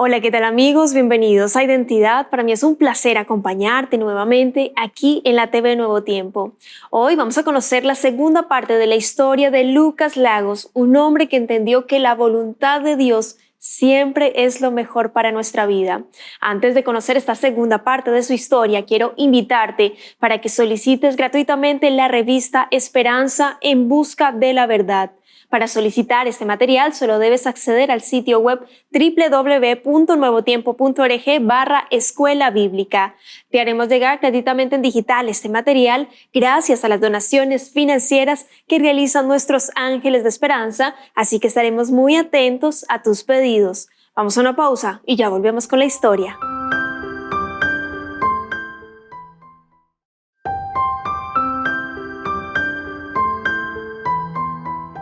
Hola, ¿qué tal amigos? Bienvenidos a Identidad. Para mí es un placer acompañarte nuevamente aquí en la TV Nuevo Tiempo. Hoy vamos a conocer la segunda parte de la historia de Lucas Lagos, un hombre que entendió que la voluntad de Dios siempre es lo mejor para nuestra vida. Antes de conocer esta segunda parte de su historia, quiero invitarte para que solicites gratuitamente la revista Esperanza en Busca de la Verdad. Para solicitar este material solo debes acceder al sitio web www.nuevotiempo.org/escuela bíblica. Te haremos llegar gratuitamente en digital este material gracias a las donaciones financieras que realizan nuestros ángeles de esperanza, así que estaremos muy atentos a tus pedidos. Vamos a una pausa y ya volvemos con la historia.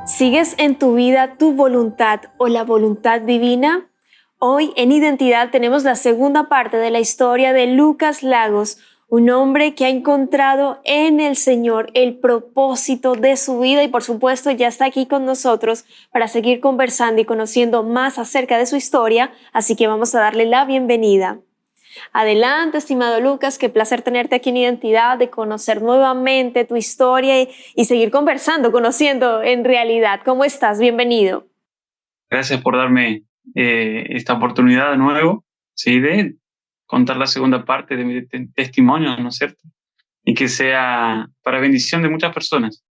¿Sigues en tu vida tu voluntad o la voluntad divina? Hoy en Identidad tenemos la segunda parte de la historia de Lucas Lagos, un hombre que ha encontrado en el Señor el propósito de su vida y por supuesto ya está aquí con nosotros para seguir conversando y conociendo más acerca de su historia, así que vamos a darle la bienvenida. Adelante, estimado Lucas, qué placer tenerte aquí en Identidad, de conocer nuevamente tu historia y seguir conversando, conociendo en realidad. ¿Cómo estás? Bienvenido. Gracias por darme esta oportunidad de nuevo, ¿sí? De contar la segunda parte de mi testimonio, ¿no es cierto? Y que sea para bendición de muchas personas.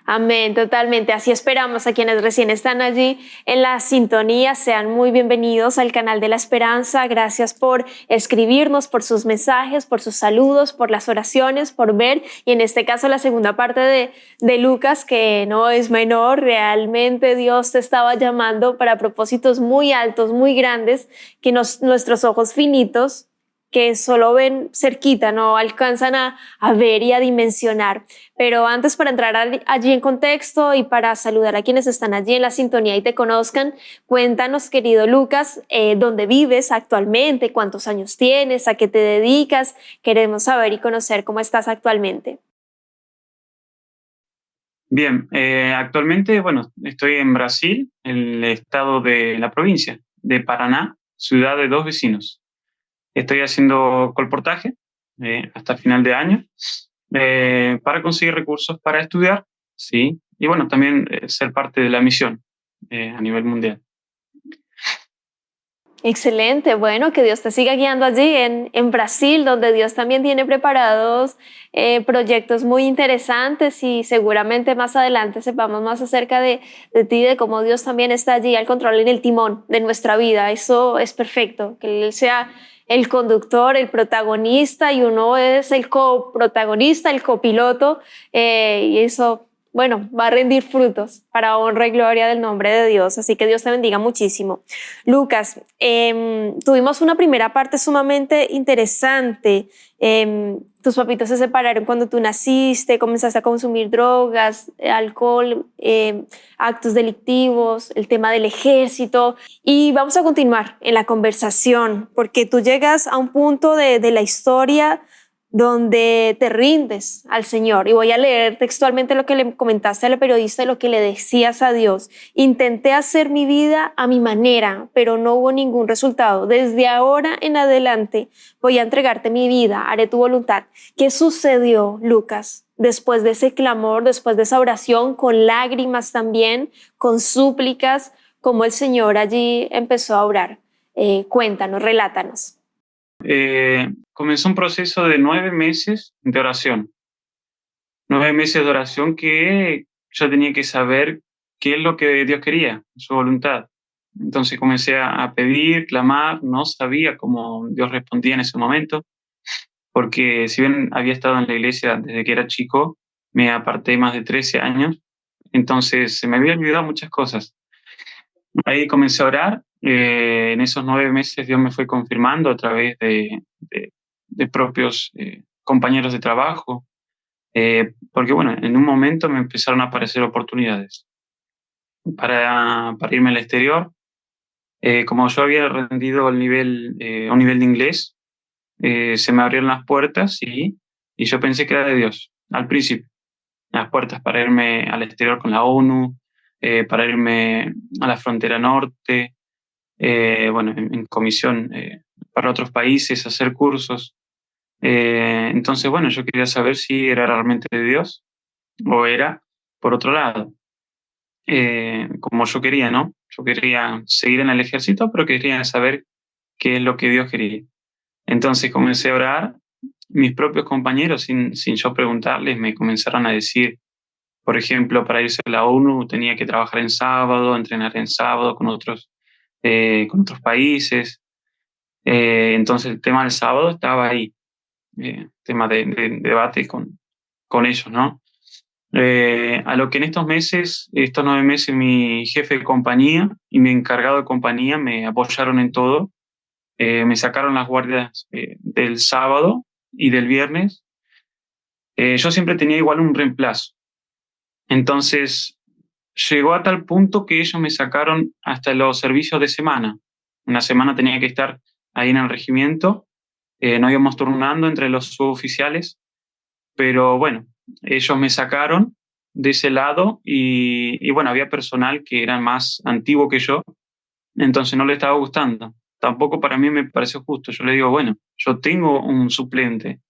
Amén, totalmente. Así esperamos a quienes recién están allí en la sintonía. Sean muy bienvenidos al canal de la Esperanza. Gracias por escribirnos, por sus mensajes, por sus saludos, por las oraciones, por ver. Y en este caso la segunda parte de Lucas, que no es menor. Realmente Dios te estaba llamando para propósitos muy altos, muy grandes, que nuestros ojos finitos que solo ven cerquita, no alcanzan a ver y a dimensionar. Pero antes, para entrar allí en contexto y para saludar a quienes están allí en la sintonía y te conozcan, cuéntanos, querido Lucas, dónde vives actualmente, cuántos años tienes, a qué te dedicas. Queremos saber y conocer cómo estás actualmente. Bien, actualmente, bueno, estoy en Brasil, el estado de la provincia de Paraná, ciudad de dos vecinos. Estoy haciendo colportaje hasta final de año para conseguir recursos para estudiar, ¿sí? Y bueno, también ser parte de la misión a nivel mundial. Excelente, bueno, que Dios te siga guiando allí en Brasil, donde Dios también tiene preparados proyectos muy interesantes y seguramente más adelante sepamos más acerca de ti, de cómo Dios también está allí al control en el timón de nuestra vida. Eso es perfecto, que Él sea el conductor, el protagonista y uno es el coprotagonista, el copiloto y eso. Bueno, va a rendir frutos para honra y gloria del nombre de Dios. Así que Dios te bendiga muchísimo. Lucas, tuvimos una primera parte sumamente interesante. Tus papitos se separaron cuando tú naciste, comenzaste a consumir drogas, alcohol, actos delictivos, el tema del ejército. Y vamos a continuar en la conversación porque tú llegas a un punto de la historia donde te rindes al Señor. Y voy a leer textualmente lo que le comentaste a la periodista y lo que le decías a Dios. Intenté hacer mi vida a mi manera, pero no hubo ningún resultado. Desde ahora en adelante voy a entregarte mi vida, haré tu voluntad. ¿Qué sucedió, Lucas? Después de ese clamor, después de esa oración, con lágrimas también, con súplicas, cómo el Señor allí empezó a orar. Cuéntanos, relátanos. Comenzó un proceso de 9 meses de oración. 9 meses de oración que yo tenía que saber qué es lo que Dios quería, su voluntad. Entonces comencé a pedir, clamar, no sabía cómo Dios respondía en ese momento, porque si bien había estado en la iglesia desde que era chico, me aparté más de 13 años, entonces se me había olvidado muchas cosas. Ahí comencé a orar. En esos 9 meses Dios me fue confirmando a través de propios compañeros de trabajo, porque bueno, en un momento me empezaron a aparecer oportunidades para irme al exterior. Como yo había rendido un nivel de inglés, se me abrieron las puertas y yo pensé que era de Dios al principio. Las puertas para irme al exterior con la ONU, para irme a la frontera norte, bueno, en comisión para otros países, hacer cursos. Entonces, bueno, yo quería saber si era realmente de Dios o era por otro lado, como yo quería, ¿no? Yo quería seguir en el ejército, pero quería saber qué es lo que Dios quería. Entonces comencé a orar, mis propios compañeros, sin yo preguntarles, me comenzaron a decir, por ejemplo, para irse a la ONU tenía que trabajar en sábado, entrenar en sábado con otros países. Entonces el tema del sábado estaba ahí, tema de debate con ellos, ¿no? A lo que en estos 9 meses, mi jefe de compañía y mi encargado de compañía me apoyaron en todo. Me sacaron las guardias del sábado y del viernes. Yo siempre tenía igual un reemplazo. Entonces, llegó a tal punto que ellos me sacaron hasta los servicios de semana. Una semana tenía que estar ahí en el regimiento. Nos íbamos turnando entre los suboficiales, pero bueno, ellos me sacaron de ese lado y bueno, había personal que era más antiguo que yo, entonces no le estaba gustando. Tampoco para mí me pareció justo. Yo le digo, bueno, yo tengo un suplente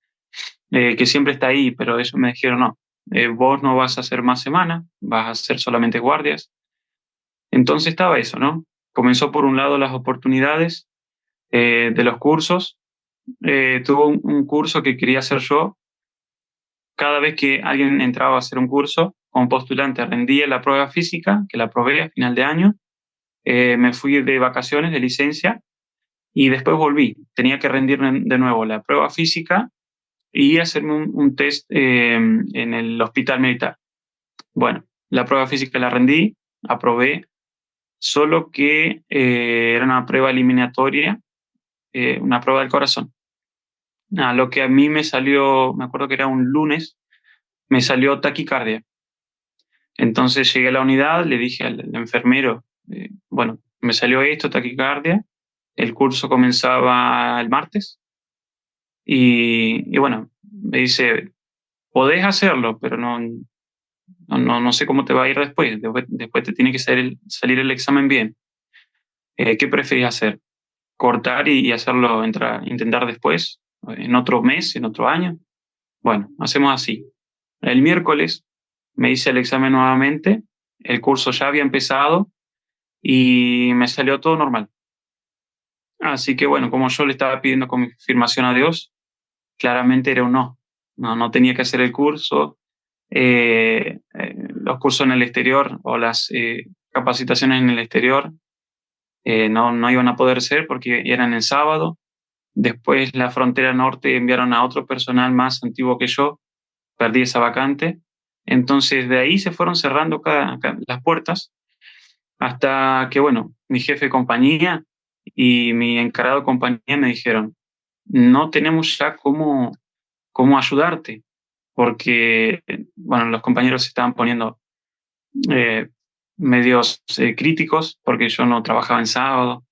que siempre está ahí, pero ellos me dijeron, no, vos no vas a hacer más semana, vas a hacer solamente guardias. Entonces estaba eso, ¿no? Comenzó por un lado las oportunidades de los cursos. Tuvo un curso que quería hacer yo. Cada vez que alguien entraba a hacer un curso, como postulante rendía la prueba física, que la aprobé a final de año. Me fui de vacaciones, de licencia, y después volví. Tenía que rendir de nuevo la prueba física y hacerme un test en el hospital militar. Bueno, la prueba física la rendí, aprobé, solo que era una prueba eliminatoria, una prueba del corazón. Lo que a mí me salió, me acuerdo que era un lunes, me salió taquicardia. Entonces llegué a la unidad, le dije al enfermero, bueno, me salió esto, taquicardia, el curso comenzaba el martes y bueno, me dice, podés hacerlo, pero no sé cómo te va a ir después te tiene que salir el examen bien. ¿Qué preferís hacer? ¿Cortar y hacerlo, intentar después, en otro mes, en otro año? Bueno, hacemos así. El miércoles me hice el examen nuevamente, el curso ya había empezado y me salió todo normal. Así que bueno, como yo le estaba pidiendo confirmación a Dios, claramente era un no. No tenía que hacer el curso. Los cursos en el exterior o las capacitaciones en el exterior no iban a poder ser porque eran el sábado. Después la frontera norte enviaron a otro personal más antiguo que yo, perdí esa vacante. Entonces de ahí se fueron cerrando las puertas hasta que, bueno, mi jefe de compañía y mi encargado de compañía me dijeron, no tenemos ya cómo ayudarte, porque, bueno, los compañeros se estaban poniendo eh, medios críticos porque yo no trabajaba en sábado,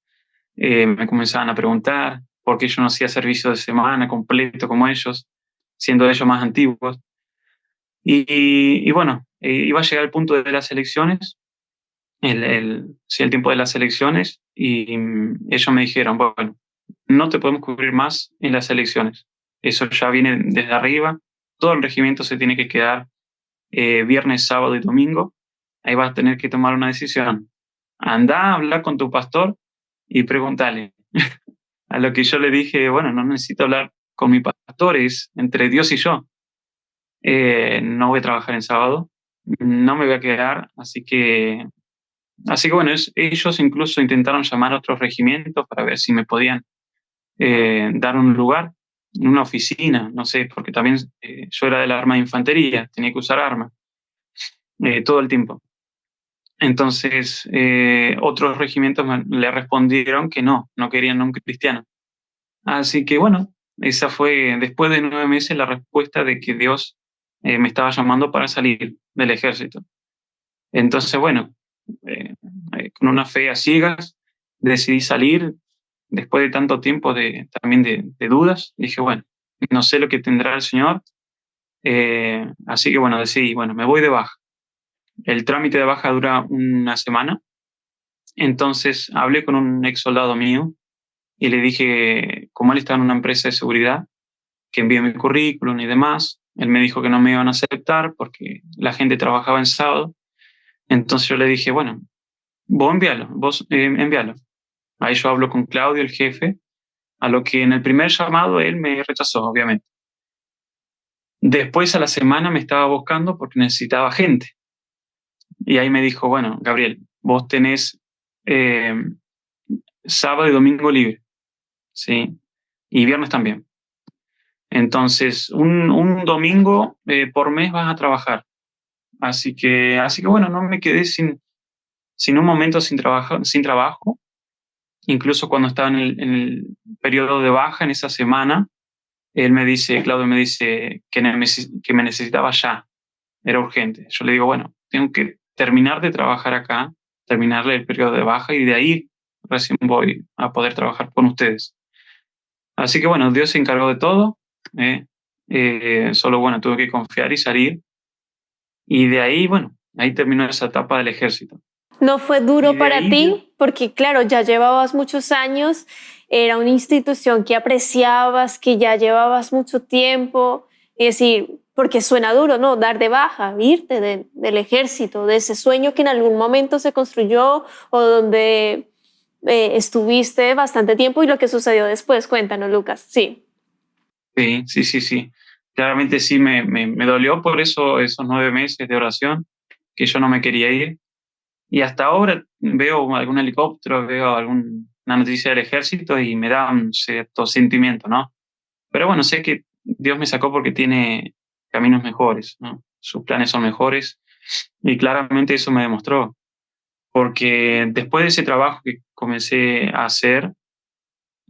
me comenzaban a preguntar por qué yo no hacía servicio de semana completo como ellos, siendo ellos más antiguos. Y bueno, iba a llegar el punto de las elecciones, sí, el tiempo de las elecciones, y ellos me dijeron, bueno, no te podemos cubrir más en las elecciones. Eso ya viene desde arriba. Todo el regimiento se tiene que quedar viernes, sábado y domingo. Ahí vas a tener que tomar una decisión. Anda a hablar con tu pastor y pregúntale. A lo que yo le dije, bueno, no necesito hablar con mi pastor, es entre Dios y yo. No voy a trabajar en sábado, no me voy a quedar, así que bueno, ellos incluso intentaron llamar a otros regimientos para ver si me podían dar un lugar, una oficina, no sé, porque también yo era del arma de infantería, tenía que usar armas todo el tiempo. Entonces, otros regimientos le respondieron que no querían a un cristiano. Así que bueno, esa fue después de 9 meses la respuesta de que Dios me estaba llamando para salir del ejército. Entonces, bueno, eh, con una fe a ciegas, decidí salir después de tanto tiempo también de dudas. Dije, bueno, no sé lo que tendrá el Señor. Así que bueno, decidí, bueno, me voy de baja. El trámite de baja dura una semana. Entonces hablé con un ex soldado mío y le dije, como él estaba en una empresa de seguridad, que envié mi currículum y demás. Él me dijo que no me iban a aceptar porque la gente trabajaba en sábado. Entonces yo le dije, bueno, vos envíalo. Ahí yo hablo con Claudio, el jefe, a lo que en el primer llamado él me rechazó, obviamente. Después a la semana me estaba buscando porque necesitaba gente. Y ahí me dijo, bueno, Gabriel, vos tenés eh, sábado y domingo libre, ¿sí? Y viernes también. Entonces, un domingo por mes vas a trabajar. Así que bueno, no me quedé sin un momento sin trabajo. Incluso cuando estaba en el periodo de baja, en esa semana, Claudio me dice que me necesitaba ya, era urgente. Yo le digo, bueno, tengo que terminar de trabajar acá, terminar el periodo de baja y de ahí recién voy a poder trabajar con ustedes. Así que bueno, Dios se encargó de todo. Solo bueno, tuve que confiar y salir. Y de ahí, bueno, ahí terminó esa etapa del ejército. ¿No fue Y duro de para ahí, ti? Porque claro, ya llevabas muchos años, era una institución que apreciabas, que ya llevabas mucho tiempo, es decir, porque suena duro, ¿no? Dar de baja, irte del ejército, de ese sueño que en algún momento se construyó o donde estuviste bastante tiempo y lo que sucedió después. Cuéntanos, Lucas. Sí. sí. Claramente sí me dolió por eso, esos 9 meses de oración, que yo no me quería ir. Y hasta ahora veo algún helicóptero, veo alguna noticia del ejército y me da un cierto sentimiento, ¿no? Pero bueno, sé que Dios me sacó porque tiene caminos mejores, ¿no? Sus planes son mejores y claramente eso me demostró. Porque después de ese trabajo que comencé a hacer,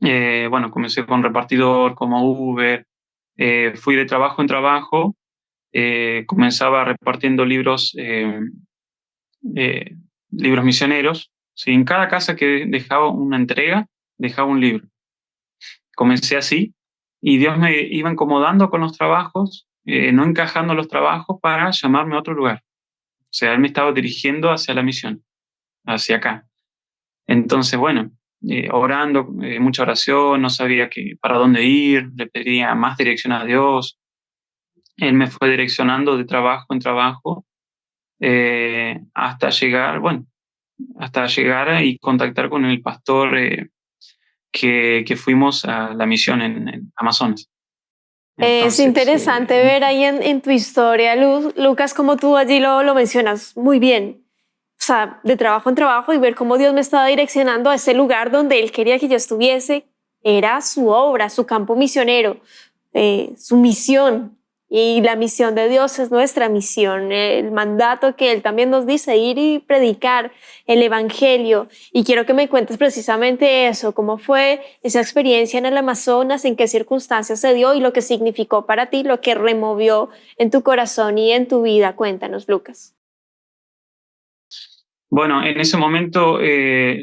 bueno, comencé con repartidor, como Uber, fui de trabajo en trabajo, comenzaba repartiendo eh, libros misioneros. ¿Sí? En cada casa que dejaba una entrega, dejaba un libro. Comencé así y Dios me iba incomodando con los trabajos, no encajando los trabajos para llamarme a otro lugar. O sea, Él me estaba dirigiendo hacia la misión, hacia acá. Entonces, bueno, orando, mucha oración, no sabía para dónde ir, le pedía más dirección a Dios. Él me fue direccionando de trabajo en trabajo hasta llegar, bueno, hasta llegar y contactar con el pastor que fuimos a la misión en Amazonas. Es Entonces, interesante ver ahí en tu historia, Lucas, como tú allí lo mencionas muy bien. O sea, de trabajo en trabajo y ver cómo Dios me estaba direccionando a ese lugar donde Él quería que yo estuviese. Era su obra, su campo misionero, su misión. Y la misión de Dios es nuestra misión, el mandato que Él también nos dice, ir y predicar el Evangelio. Y quiero que me cuentes precisamente eso, cómo fue esa experiencia en el Amazonas, en qué circunstancias se dio y lo que significó para ti, lo que removió en tu corazón y en tu vida. Cuéntanos, Lucas. bueno, en ese momento era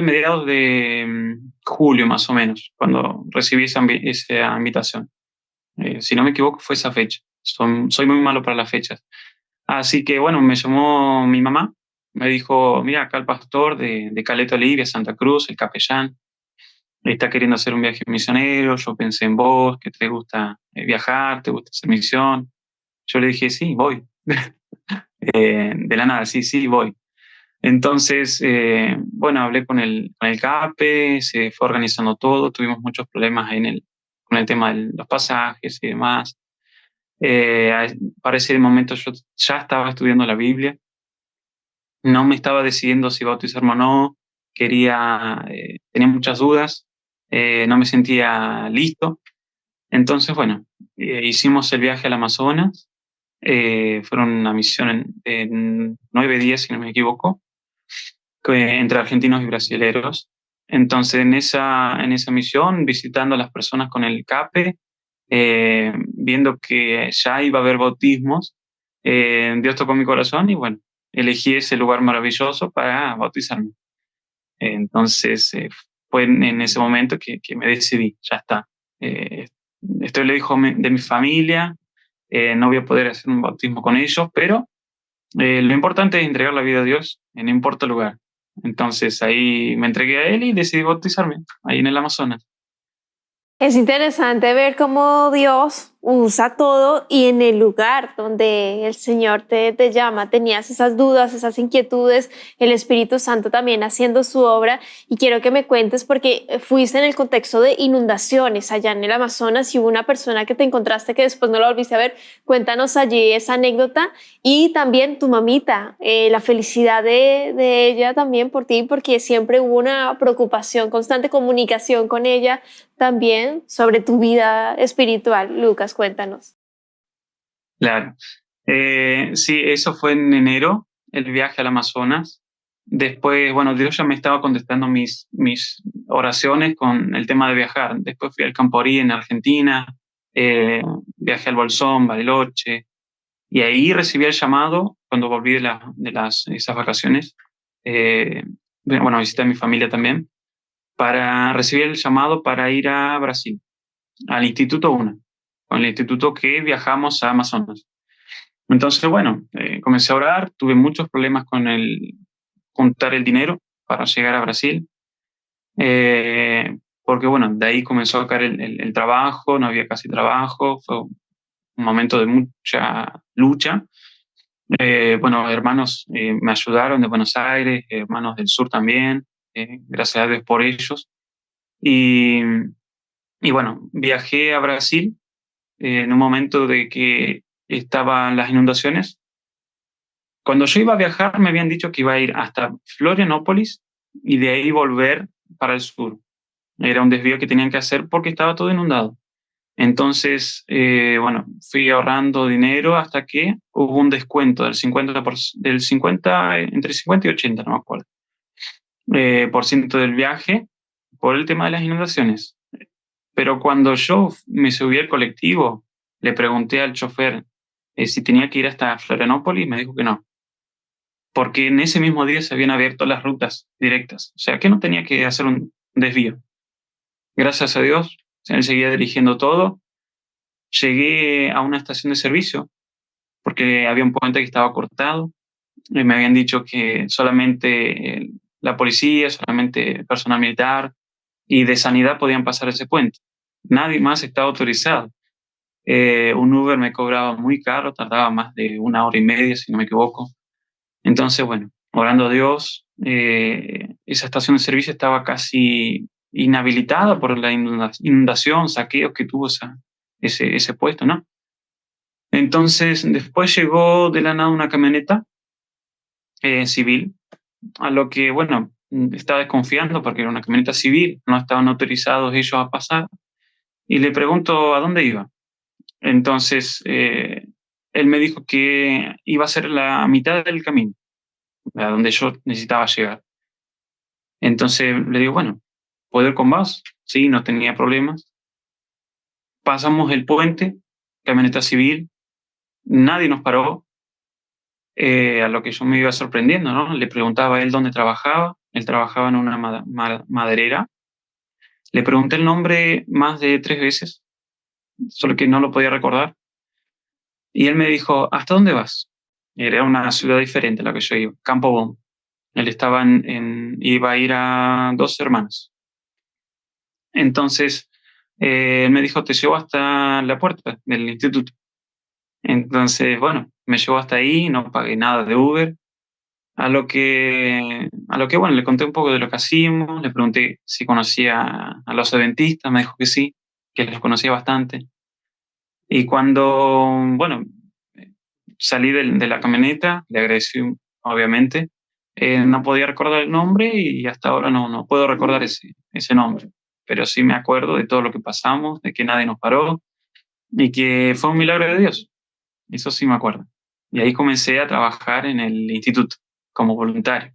mediados de julio más o menos, cuando recibí esa invitación. Si no me equivoco, fue esa fecha. Soy muy malo para las fechas. Así que bueno, me llamó mi mamá, me dijo, mira, acá el pastor de Caleta Olivia, Santa Cruz, el capellán, está queriendo hacer un viaje misionero, yo pensé en vos, que te gusta viajar, te gusta hacer misión. Yo le dije, sí, voy. De la nada, sí, voy. Entonces, bueno, hablé con el CAPE, se fue organizando todo, tuvimos muchos problemas ahí con el tema de los pasajes y demás. Para ese momento yo ya estaba estudiando la Biblia, no me estaba decidiendo si bautizarme o no, tenía muchas dudas, no me sentía listo. Entonces, bueno, hicimos el viaje al Amazonas, fueron una misión en 9 días, si no me equivoco, entre argentinos y brasileros. Entonces, en esa misión, visitando a las personas con el CAPE, viendo que ya iba a haber bautismos, Dios tocó mi corazón y bueno, elegí ese lugar maravilloso para bautizarme. Entonces, fue en ese momento que me decidí, ya está. Estoy lejos de mi familia, no voy a poder hacer un bautismo con ellos, pero Lo importante es entregar la vida a Dios, no importa el lugar. Entonces ahí me entregué a Él y decidí bautizarme, ahí en el Amazonas. Es interesante ver cómo Dios usa todo y en el lugar donde el Señor te llama, tenías esas dudas, esas inquietudes, el Espíritu Santo también haciendo su obra. Y quiero que me cuentes porque fuiste en el contexto de inundaciones allá en el Amazonas y hubo una persona que te encontraste que después no la volviste a ver. Cuéntanos allí esa anécdota y también tu mamita, la felicidad de ella también por ti, porque siempre hubo una preocupación, constante comunicación con ella también sobre tu vida espiritual. Lucas, cuéntanos. Claro. Sí, eso fue en enero, el viaje al Amazonas. Después, bueno, Dios ya me estaba contestando mis oraciones con el tema de viajar. Después fui al Camporí en Argentina, eh, viajé al Bolsón, Bariloche, y ahí recibí el llamado cuando volví esas vacaciones. eh, bueno, visité a mi familia también, para recibir el llamado para ir a Brasil, al Instituto UNA, con el instituto que viajamos a Amazonas. Entonces, bueno, comencé a orar, tuve muchos problemas con juntar el dinero para llegar a Brasil, porque bueno, de ahí comenzó a caer el trabajo, no había casi trabajo, fue un momento de mucha lucha. Bueno, hermanos me ayudaron de Buenos Aires, hermanos del sur también, gracias a Dios por ellos. Y, y bueno, viajé a Brasil en un momento de que estaban las inundaciones. Cuando yo iba a viajar, me habían dicho que iba a ir hasta Florianópolis y de ahí volver para el sur. Era un desvío que tenían que hacer porque estaba todo inundado. Entonces, bueno, fui ahorrando dinero hasta que hubo un descuento del 50, entre 50 y 80, no me acuerdo, por ciento del viaje por el tema de las inundaciones. Pero cuando yo me subí al colectivo, le pregunté al chofer si tenía que ir hasta Florianópolis y me dijo que no, porque en ese mismo día se habían abierto las rutas directas, o sea que no tenía que hacer un desvío. Gracias a Dios, él seguía dirigiendo todo. Llegué a una estación de servicio porque había un puente que estaba cortado y me habían dicho que solamente la policía, solamente personal militar y de sanidad podían pasar ese puente. Nadie más estaba autorizado. Un Uber me cobraba muy caro, tardaba más de 1 hora y media, si no me equivoco. Entonces, bueno, orando a Dios, esa estación de servicio estaba casi inhabilitada por la inundación, saqueos que tuvo ese puesto, ¿no? Entonces, después llegó de la nada una camioneta civil, a lo que, bueno, estaba desconfiando porque era una camioneta civil, no estaban autorizados ellos a pasar, y le pregunto a dónde iba. Entonces, él me dijo que iba a ser la mitad del camino, a donde yo necesitaba llegar. Entonces le digo, bueno, ¿puedo ir con vos? Sí, no tenía problemas. Pasamos el puente, camioneta civil, nadie nos paró, a lo que yo me iba sorprendiendo, ¿no? Le preguntaba a él dónde trabajaba, él trabajaba en una maderera. Le pregunté el nombre más de 3 veces, solo que no lo podía recordar. Y él me dijo, ¿hasta dónde vas? Era una ciudad diferente a la que yo iba, Campo Bom. Él estaba iba a ir a 2 hermanas. Entonces, él me dijo, te llevo hasta la puerta del instituto. Entonces, bueno, me llevó hasta ahí, no pagué nada de Uber. Bueno, le conté un poco de lo que hacíamos, le pregunté si conocía a los adventistas, me dijo que sí, que los conocía bastante. Y cuando, bueno, salí de la camioneta, le agradecí, obviamente. No podía recordar el nombre y hasta ahora no puedo recordar ese nombre. Pero sí me acuerdo de todo lo que pasamos, de que nadie nos paró y que fue un milagro de Dios. Eso sí me acuerdo. Y ahí comencé a trabajar en el instituto como voluntario.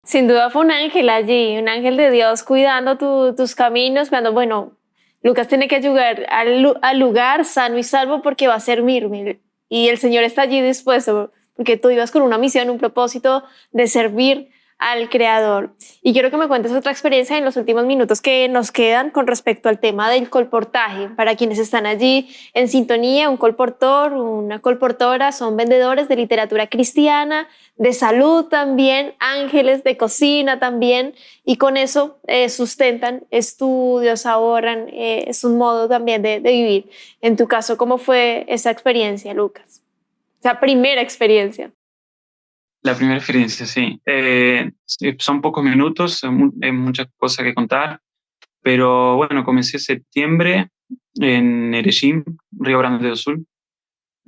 Sin duda fue un ángel allí, un ángel de Dios cuidando tus caminos, cuando, bueno, Lucas tiene que llegar al lugar sano y salvo porque va a servirme. Y el Señor está allí dispuesto, porque tú ibas con una misión, un propósito de servir al Creador. Y quiero que me cuentes otra experiencia en los últimos minutos que nos quedan con respecto al tema del colportaje. Para quienes están allí en sintonía, un colportor, una colportora son vendedores de literatura cristiana, de salud también, ángeles, de cocina también, y con eso sustentan estudios, ahorran, es un modo también de vivir. En tu caso, ¿cómo fue esa experiencia, Lucas? Esa primera experiencia. La primera experiencia, sí. Sí, son pocos minutos, hay muchas cosas que contar, pero bueno, comencé en septiembre en Erechim, Río Grande do Sul,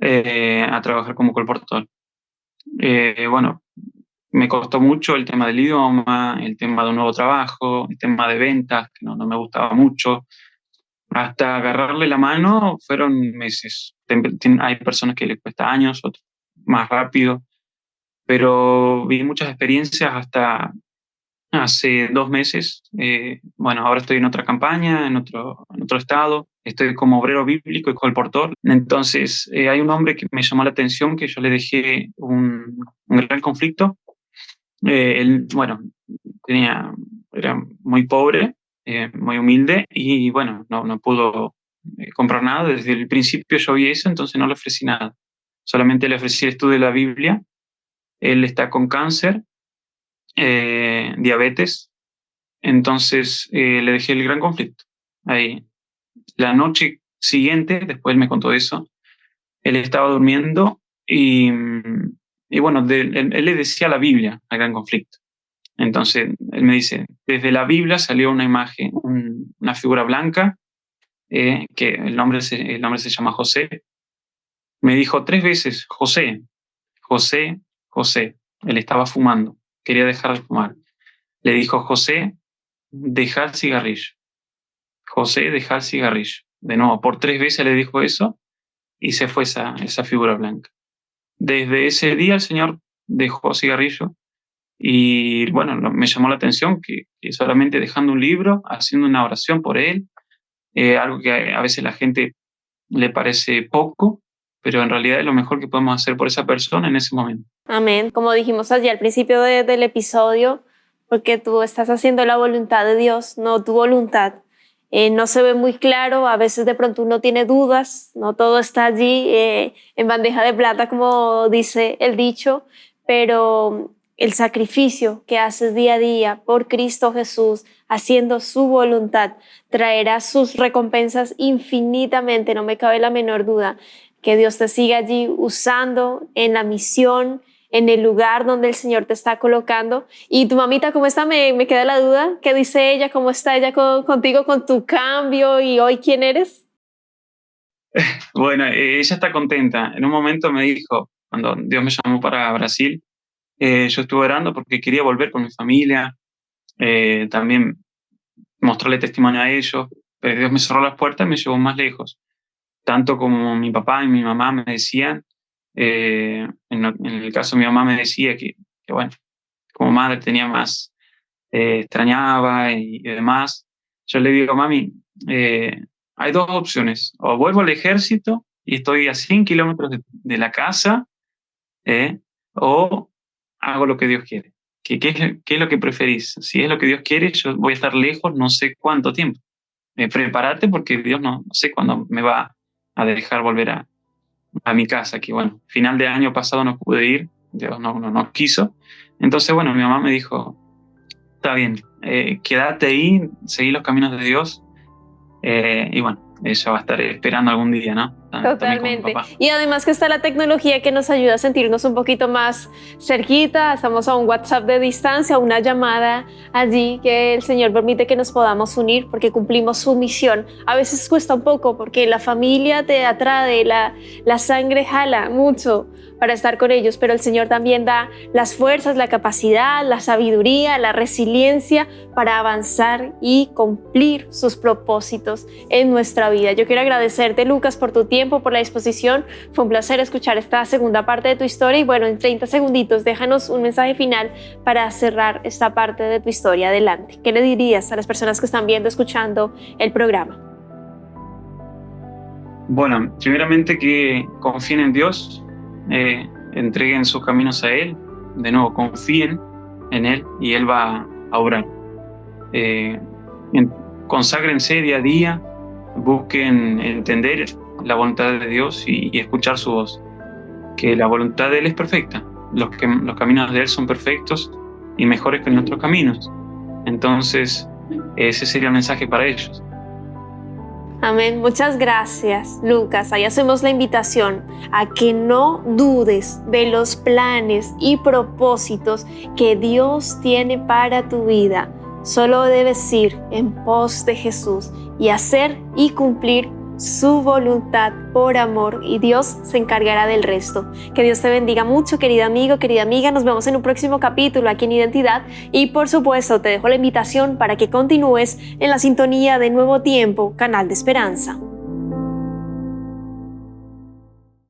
a trabajar como colportor. Bueno, me costó mucho el tema del idioma, el tema de un nuevo trabajo, el tema de ventas, que no me gustaba mucho. Hasta agarrarle la mano fueron meses. Hay personas que les cuesta años, otros más rápido, pero vi muchas experiencias hasta hace 2 meses. Bueno, ahora estoy en otra campaña, en otro estado. Estoy como obrero bíblico y colportor. Entonces, hay un hombre que me llamó la atención, que yo le dejé un gran conflicto. Él, bueno, era muy pobre, muy humilde y bueno, no pudo comprar nada. Desde el principio yo vi eso, entonces no le ofrecí nada. Solamente le ofrecí el estudio de la Biblia. Él está con cáncer, diabetes, entonces le dejé el gran conflicto. Ahí, la noche siguiente, después él me contó eso, él estaba durmiendo y bueno, él le decía la Biblia al gran conflicto. Entonces él me dice, desde la Biblia salió una imagen, una figura blanca, que el nombre se llama José. Me dijo 3 veces, José, José, José. Él estaba fumando, quería dejar de fumar. Le dijo, José, deja el cigarrillo. José, deja el cigarrillo. De nuevo, por 3 veces le dijo eso y se fue esa figura blanca. Desde ese día el Señor dejó cigarrillo y bueno, me llamó la atención que solamente dejando un libro, haciendo una oración por él, algo que a veces la gente le parece poco, pero en realidad es lo mejor que podemos hacer por esa persona en ese momento. Amén. Como dijimos allí al principio del episodio, porque tú estás haciendo la voluntad de Dios, no tu voluntad. No se ve muy claro, a veces de pronto uno tiene dudas, no todo está allí en bandeja de plata, como dice el dicho, pero el sacrificio que haces día a día por Cristo Jesús, haciendo su voluntad, traerá sus recompensas infinitamente, no me cabe la menor duda. Que Dios te siga allí usando en la misión, en el lugar donde el Señor te está colocando. Y tu mamita, ¿cómo está? Me queda la duda. ¿Qué dice ella? ¿Cómo está ella contigo, con tu cambio y hoy quién eres? Bueno, ella está contenta. En un momento me dijo, cuando Dios me llamó para Brasil, yo estuve orando porque quería volver con mi familia, también mostrarle testimonio a ellos, pero Dios me cerró las puertas y me llevó más lejos. Tanto como mi papá y mi mamá me decían, en el caso de mi mamá me decía que bueno, como madre tenía más, extrañaba y demás. Yo le digo, mami, hay 2 opciones, o vuelvo al ejército y estoy a 100 kilómetros de la casa, o hago lo que Dios quiere. ¿Qué es lo que preferís? Si es lo que Dios quiere, yo voy a estar lejos no sé cuánto tiempo. Prepárate porque Dios no sé cuándo me va a dejar volver a mi casa, que bueno, final de año pasado no pude ir, Dios no quiso. Entonces, bueno, mi mamá me dijo, está bien, quédate ahí, seguí los caminos de Dios, y bueno, ella va a estar esperando algún día, ¿no? También con mi Totalmente. papá. Y además que está la tecnología que nos ayuda a sentirnos un poquito más cerquita, estamos a un WhatsApp de distancia, una llamada allí que el Señor permite que nos podamos unir porque cumplimos su misión. A veces cuesta un poco porque la familia te atrae, la sangre jala mucho para estar con ellos, pero el Señor también da las fuerzas, la capacidad, la sabiduría, la resiliencia para avanzar y cumplir sus propósitos en nuestra vida. Yo quiero agradecerte, Lucas, por tu tiempo, por la disposición. Fue un placer escuchar esta segunda parte de tu historia y bueno, en 30 segunditos déjanos un mensaje final para cerrar esta parte de tu historia. Adelante. ¿Qué le dirías a las personas que están viendo, escuchando el programa? Bueno, primeramente que confíen en Dios, entreguen sus caminos a Él, de nuevo confíen, en Él y Él va a obrar. Conságrense día a día, busquen entender la voluntad de Dios y escuchar su voz, que la voluntad de Él es perfecta, los caminos de Él son perfectos y mejores que nuestros caminos. Entonces, ese sería el mensaje para ellos. Amén. Muchas gracias, Lucas. Ahí hacemos la invitación a que no dudes de los planes y propósitos que Dios tiene para tu vida. Solo debes ir en pos de Jesús y hacer y cumplir su voluntad por amor, y Dios se encargará del resto. Que Dios te bendiga mucho, querido amigo, querida amiga. Nos vemos en un próximo capítulo aquí en Identidad, y por supuesto te dejo la invitación para que continúes en la sintonía de Nuevo Tiempo, canal de esperanza.